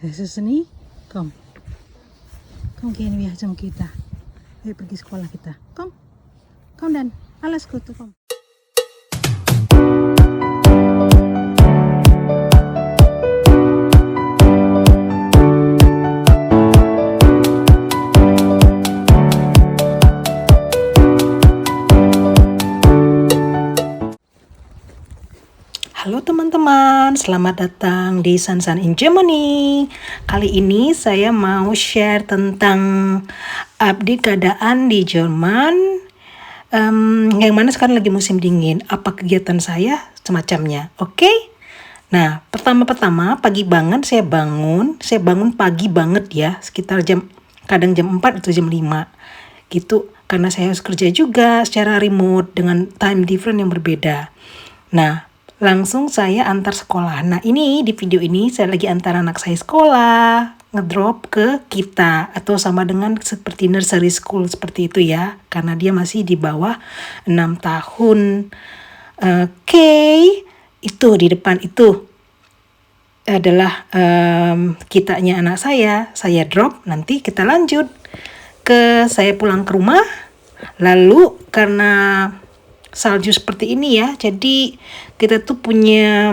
Seseni, kom. Kom kini biar jam kita. Ayo pergi sekolah kita. Kom. Kom dan alas kutu kom. Halo teman-teman, selamat datang di Sansan in Germany. Kali ini saya mau share tentang update keadaan di Jerman. Yang mana sekarang lagi musim dingin. Apa kegiatan saya semacamnya, oke? Nah, pertama-tama pagi banget saya bangun pagi banget ya, sekitar kadang jam 4 atau jam 5 gitu, karena saya harus kerja juga secara remote dengan time difference yang berbeda. Nah, langsung saya antar sekolah. Nah, ini di video ini saya lagi antar anak saya sekolah, ngedrop ke kita atau sama dengan seperti nursery school seperti itu ya, karena dia masih di bawah 6 tahun. Oke, itu di depan itu adalah kitanya anak saya drop, nanti kita lanjut ke saya pulang ke rumah. Lalu karena salju seperti ini ya, jadi kita tuh punya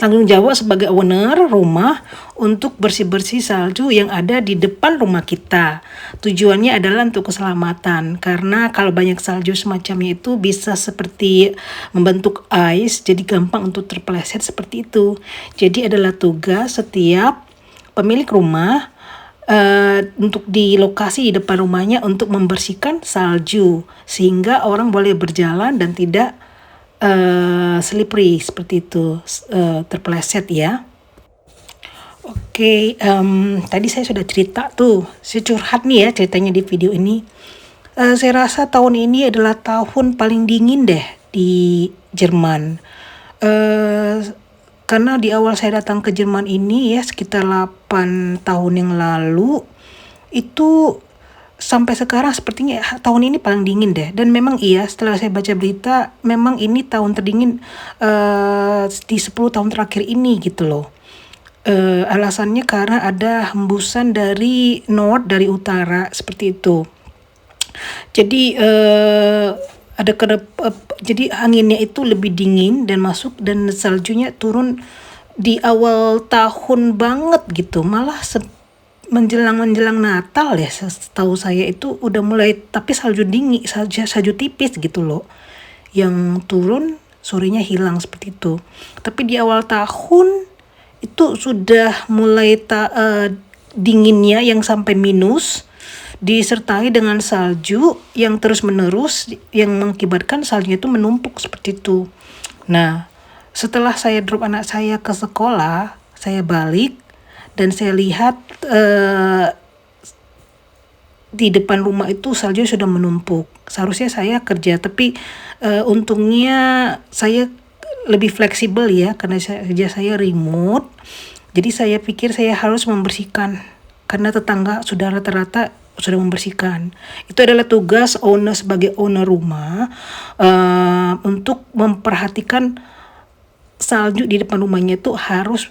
tanggung jawab sebagai owner rumah untuk bersih-bersih salju yang ada di depan rumah kita. Tujuannya adalah untuk keselamatan, karena kalau banyak salju semacamnya itu bisa seperti membentuk ice, jadi gampang untuk terpeleset seperti itu. Jadi adalah tugas setiap pemilik rumah untuk di lokasi di depan rumahnya untuk membersihkan salju sehingga orang boleh berjalan dan tidak slippery seperti itu, terpeleset ya. Oke, tadi saya sudah cerita tuh, saya curhat nih ya ceritanya di video ini. Saya rasa tahun ini adalah tahun paling dingin deh di Jerman. Karena di awal saya datang ke Jerman ini ya sekitar 8 tahun yang lalu, itu sampai sekarang sepertinya tahun ini paling dingin deh. Dan memang iya, setelah saya baca berita, memang ini tahun terdingin di 10 tahun terakhir ini gitu loh. Alasannya karena ada hembusan dari dari utara seperti itu. Jadi jadi anginnya itu lebih dingin dan masuk, dan saljunya turun di awal tahun banget gitu, malah menjelang Natal ya, setahu saya itu udah mulai, tapi salju dingin, salju tipis gitu loh yang turun, sorenya hilang seperti itu. Tapi di awal tahun itu sudah mulai dinginnya yang sampai minus, disertai dengan salju yang terus menerus yang mengakibatkan saljunya itu menumpuk seperti itu. Nah, setelah saya drop anak saya ke sekolah, saya balik dan saya lihat di depan rumah itu salju sudah menumpuk. Seharusnya saya kerja, tapi untungnya saya lebih fleksibel ya, karena kerja saya remote. Jadi saya pikir saya harus membersihkan, karena tetangga sudah rata-rata sudah membersihkan. Itu adalah tugas owner sebagai owner rumah, untuk memperhatikan salju di depan rumahnya itu harus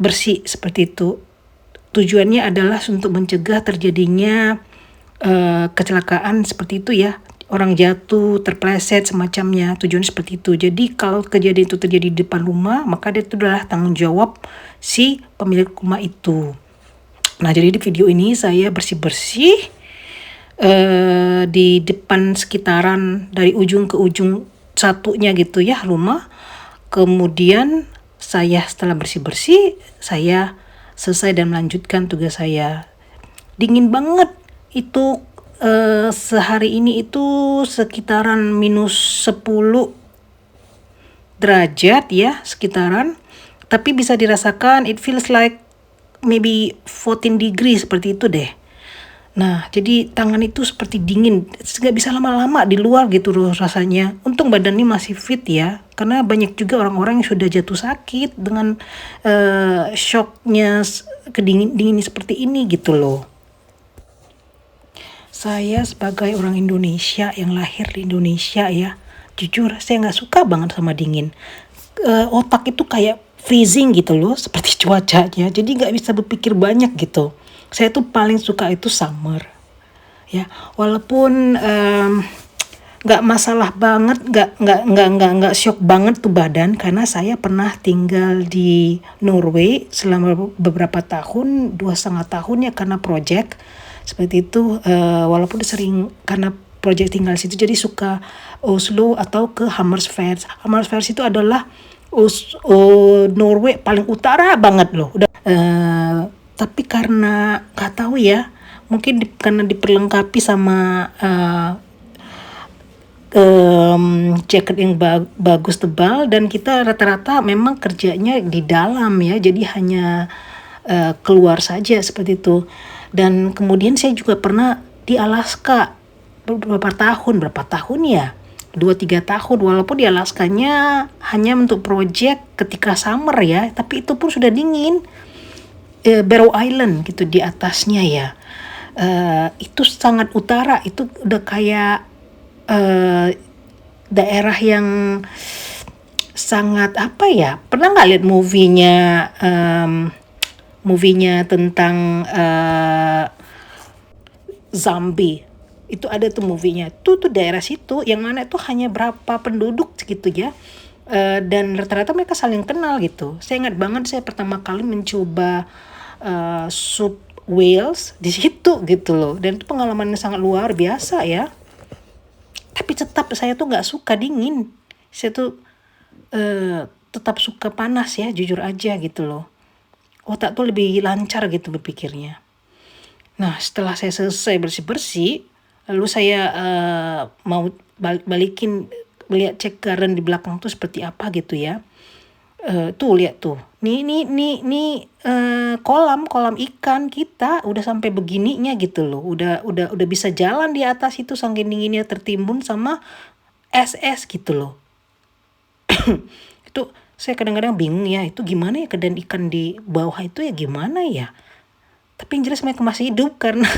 bersih seperti itu. Tujuannya adalah untuk mencegah terjadinya kecelakaan seperti itu ya, orang jatuh, terpeleset semacamnya. Tujuannya seperti itu. Jadi kalau kejadian itu terjadi di depan rumah, maka itu adalah tanggung jawab si pemilik rumah itu. Nah, jadi di video ini saya bersih-bersih di depan sekitaran dari ujung ke ujung satunya gitu ya rumah. Kemudian saya setelah bersih-bersih, saya selesai dan melanjutkan tugas saya. Dingin banget itu, sehari ini itu sekitaran minus 10 derajat ya sekitaran, tapi bisa dirasakan, it feels like maybe 14 degree seperti itu deh. Nah, jadi tangan itu seperti dingin, nggak bisa lama-lama di luar gitu loh rasanya. Untung badannya masih fit ya, karena banyak juga orang-orang yang sudah jatuh sakit dengan shocknya kedingin seperti ini gitu loh. Saya sebagai orang Indonesia yang lahir di Indonesia ya, jujur saya nggak suka banget sama dingin. Otak itu kayak freezing gitu loh, seperti cuacanya. Jadi nggak bisa berpikir banyak gitu. Saya tuh paling suka itu summer. Ya, walaupun nggak masalah banget, nggak shock banget tuh badan, karena saya pernah tinggal di Norway selama beberapa tahun, 2,5 tahun ya, karena project seperti itu. Walaupun sering karena project tinggal situ, jadi suka Oslo atau ke Hammersfest. Hammersfest itu adalah Norway paling utara banget loh. Udah, tapi karena nggak tahu ya, mungkin karena diperlengkapi sama jaket yang bagus tebal, dan kita rata-rata memang kerjanya di dalam ya, jadi hanya keluar saja seperti itu. Dan kemudian saya juga pernah di Alaska berapa tahun ya, 2-3 tahun, walaupun di Alaskanya hanya untuk project ketika summer ya, tapi itu pun sudah dingin. Barrow Island gitu di atasnya ya, itu sangat utara, itu udah kayak daerah yang sangat apa ya, pernah nggak lihat movie-nya tentang zombie? Itu ada tuh movie-nya, tuh daerah situ, yang mana itu hanya berapa penduduk gitu ya, dan rata-rata mereka saling kenal gitu. Saya ingat banget, saya pertama kali mencoba sup whales di situ gitu loh, dan itu pengalaman yang sangat luar biasa ya. Tapi tetap saya tuh nggak suka dingin, saya tuh tetap suka panas ya, jujur aja gitu loh. Otak tuh lebih lancar gitu berpikirnya. Nah, setelah saya selesai bersih-bersih, lalu saya mau balikin, melihat cek garden di belakang tuh seperti apa gitu ya. Tuh lihat tuh, nih kolam ikan kita udah sampai begininya gitu loh, udah bisa jalan di atas itu, saking dinginnya, tertimbun sama es gitu loh. Itu saya kadang-kadang bingung ya, itu gimana ya keadaan ikan di bawah itu ya, gimana ya. Tapi yang jelas mereka masih hidup karena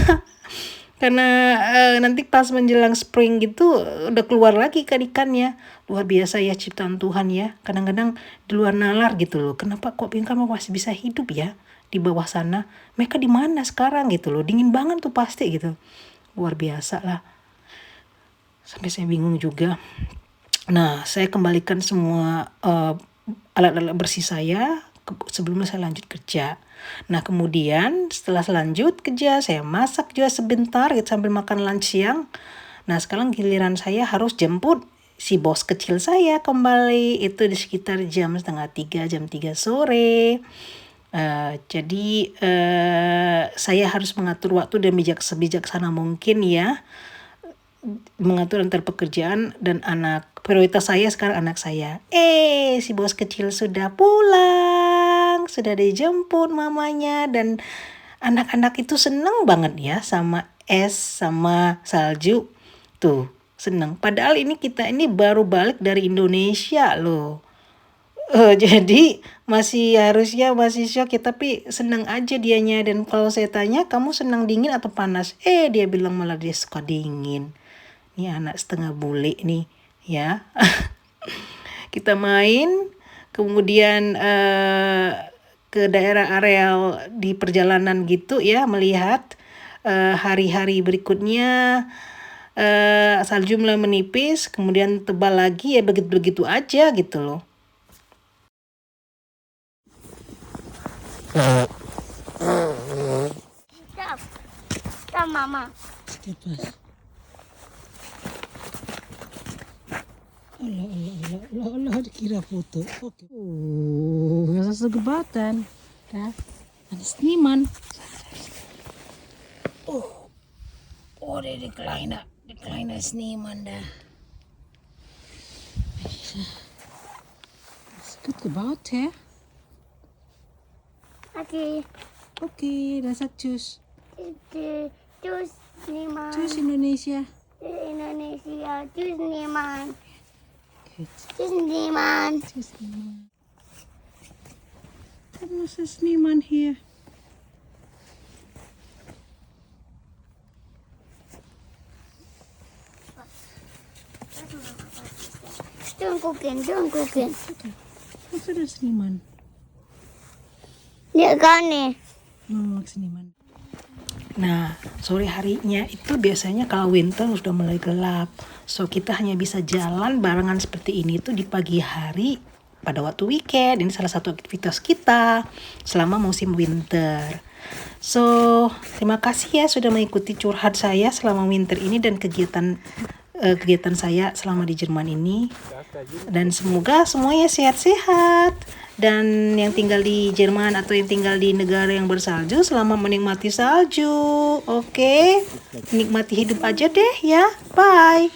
karena nanti pas menjelang spring gitu udah keluar lagi ikan-ikannya. Luar biasa ya ciptaan Tuhan ya. Kadang-kadang di luar nalar gitu loh. Kenapa kok ikan masih bisa hidup ya di bawah sana? Mereka di mana sekarang gitu loh. Dingin banget tuh pasti gitu. Luar biasa lah. Sampai saya bingung juga. Nah, saya kembalikan semua alat-alat bersih saya sebelum saya lanjut kerja. Nah, kemudian setelah lanjut kerja, saya masak juga sebentar gitu, sambil makan lunch siang. Nah, sekarang giliran saya harus jemput si bos kecil saya kembali, itu di sekitar jam 2:30, jam 3 sore. Jadi saya harus mengatur waktu dan sebijaksana mungkin ya, mengatur antar pekerjaan dan anak. Prioritas saya sekarang anak saya. Si bos kecil sudah pulang, sudah dijemput mamanya, dan anak-anak itu seneng banget ya sama es sama salju. Tuh, seneng. Padahal kita ini baru balik dari Indonesia loh. Jadi harusnya masih shock ya, tapi senang aja dianya. Dan kalau saya tanya, kamu senang dingin atau panas? Dia bilang malah dia suka dingin. Ini anak setengah bule nih ya. Kita main, kemudian ke daerah areal di perjalanan gitu ya, melihat hari-hari berikutnya. Salju mulai menipis, kemudian tebal lagi ya, begitu-begitu aja gitu loh. Stop, Mama. Allah, dikira foto. Oke. Rasa segebatan. Dah. Ada seniman. Die kleine seniman dah. Ist gut gebaut, hè? Oke, dan sagt tschüss. Tschüss, niemand. Tschüss Indonesia. Indonesia. Tschüss, niemand. Gut. Tschüss, niemand. Tschüss niemand. Warum ist niemand hier? Don't gucken. Was ist das niemand? Lihat kan nih. Kesini mana? Nah, sore harinya itu biasanya kalau winter sudah mulai gelap. So, kita hanya bisa jalan barengan seperti ini tuh di pagi hari pada waktu weekend. Ini salah satu aktivitas kita selama musim winter. So, terima kasih ya sudah mengikuti curhat saya selama winter ini dan kegiatan saya selama di Jerman ini. Dan semoga semuanya sehat-sehat. Dan yang tinggal di Jerman atau yang tinggal di negara yang bersalju selamat menikmati salju. Oke, nikmati hidup aja deh ya. Bye.